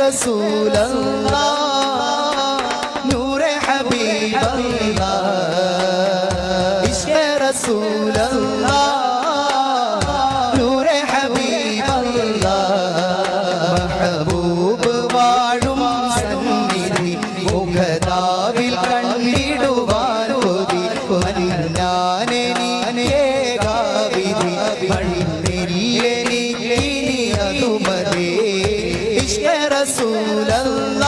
റസൂലല്ലാഹ് നൂറെ ഹബീബല്ലാഹ് ഇഷ്ഖ റസൂലല്ലാഹ് നൂറെ ഹബീബല്ലാഹ് മഹബൂബ് വാഴും സന്നിധി മുഖതാവിൽ കണ്ടിടുവാൻ കൊതി ഞാനെനിയേകാവിധി വഴിതെരിയെനിക്കിനി അതുമതേ ഇഷ്ഖ റസൂലല്ലാഹ്